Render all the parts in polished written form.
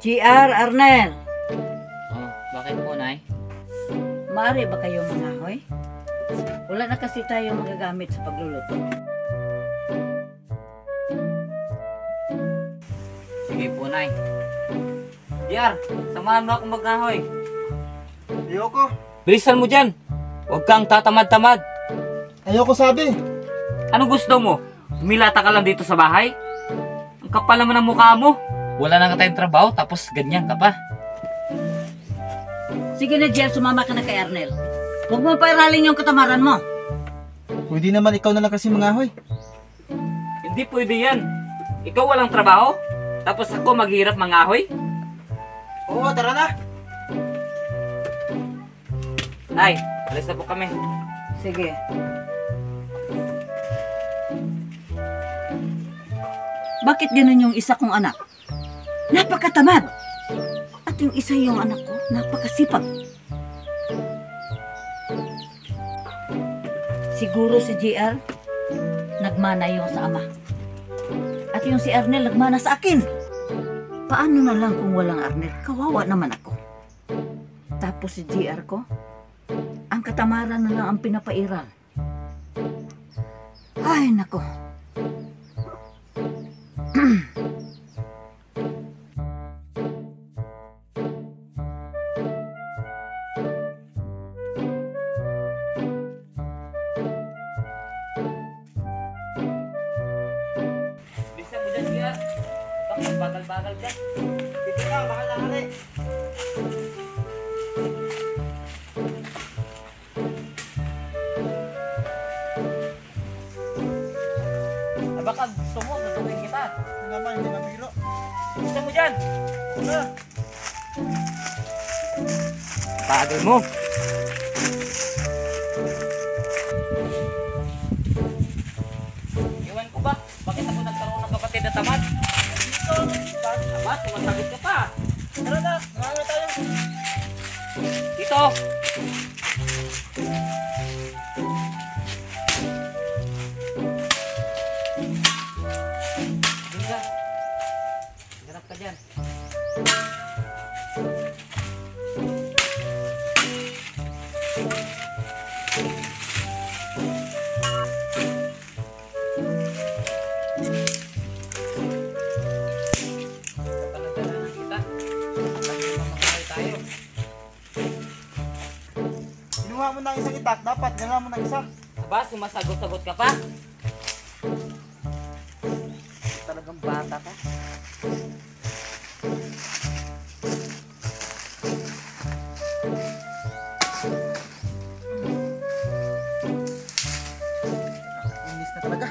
GR, Arnel. Oh, bakit po, Nay? Maaari ba kayo mangahoy? Wala na kasi tayo magagamit sa pagluluto. Sige po, Nay. JR, samahan mo akong magnahoy. Ayoko. Bilisan mo dyan. Huwag kang tatamad-tamad. Ayoko sabi. Ano gusto mo? Umilata ka lang dito sa bahay? Ang kapal naman ng mukha mo. Wala na nga tayong trabaho, tapos ganyan ka pa. Sige na, GR, sumama ka na kay Arnel. Huwag mo pairalin yung katamaran mo. Pwede naman ikaw na lang kasi mangahoy. Hindi pwede yan. Ikaw walang trabaho, tapos ako maghirap mangahoy? Oo, tara na. Nay, alis na po kami. Sige. Bakit ganun yung isa kong anak? Napakatamad. At yung isa yung anak ko, napakasipag. Siguro si GR, nagmana yung sa ama. At yung si Arnel, nagmana sa akin. Paano na lang kung walang Arnel? Kawawa naman ako. Tapos si GR ko, ang katamaran na lang ang pinapairal. Ay, nako. Bilisan mo dyan, JR. Bakit bagal-bagal ka? Dito ka, baka nakali. Baka gusto mo, tutukin kita. Ito naman, hindi mabiro. Bilisan mo dyan. Una. Bagal mo. Iwan ko ba? Bakit ako nagkaroon ng kapatid na tamad? Dito. Aba, sumasagot ka pa. Tara na, mangahoy tayo. Dito. Dito. Garap ka dyan. Kapalagdanan ng kita. Lagi mamakahay tayo. Kinuha mo ng isang itak, dapat gano'n mo ng isa. Aba, sumasagot-sagot ka pa? Talagang bata ka. Inis na talaga.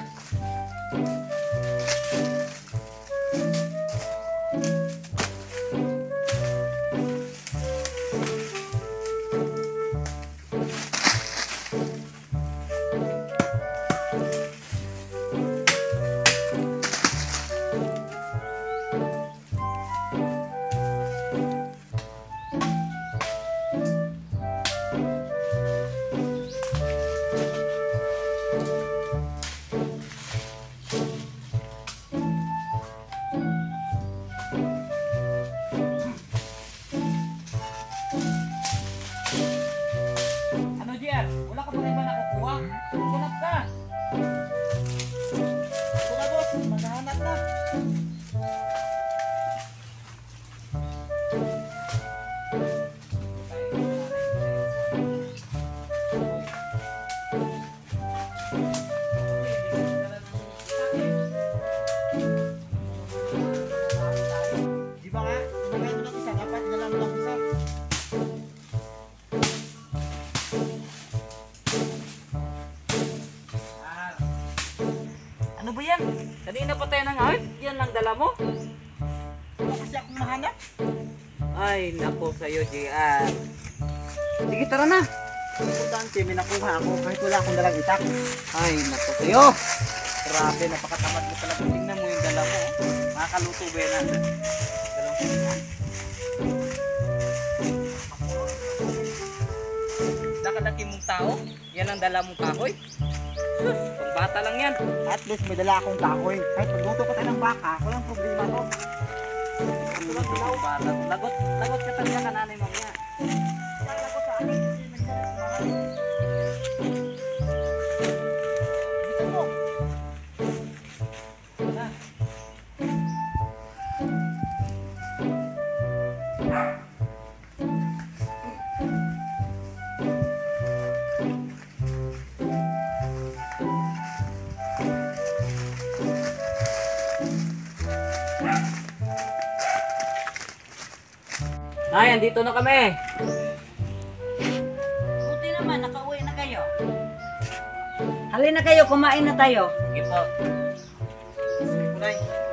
Ano, JR? Wala ka pa rin ba nakukuha? Ganap ka! Ito na, boss. Maghahanap na. Di ba nga? Sinagay mo ng isa, dapat gano'n mo lang isa. Ano ba yan? Kanina pa tayo nang ahit? Yan lang dala mo? Wala kasi akong mahanap. Ay, nako sa'yo, JR. Sige, tara na. Importante, may nakuha ako kahit wala akong dalang itak. Ay, nako sa'yo. Grabe, napakatamad mo talaga. Tingnan mo yung dala mo. Makakaluto ba yan natin? Dalawang tingnan. Nakalaki mong tao? Yan ang dala mong kahoy? Sus, pang bata lang. bata lang yan. At least may dala akong kahoy. Kahit magluto pa tayo ng baka, walang problema to. Lagot ka talaga ka nanay mamaya. Nay, andito na kami. Buti naman, nakauwi na kayo. Halina kayo, kumain na tayo. Sige po. Sige po, Nay.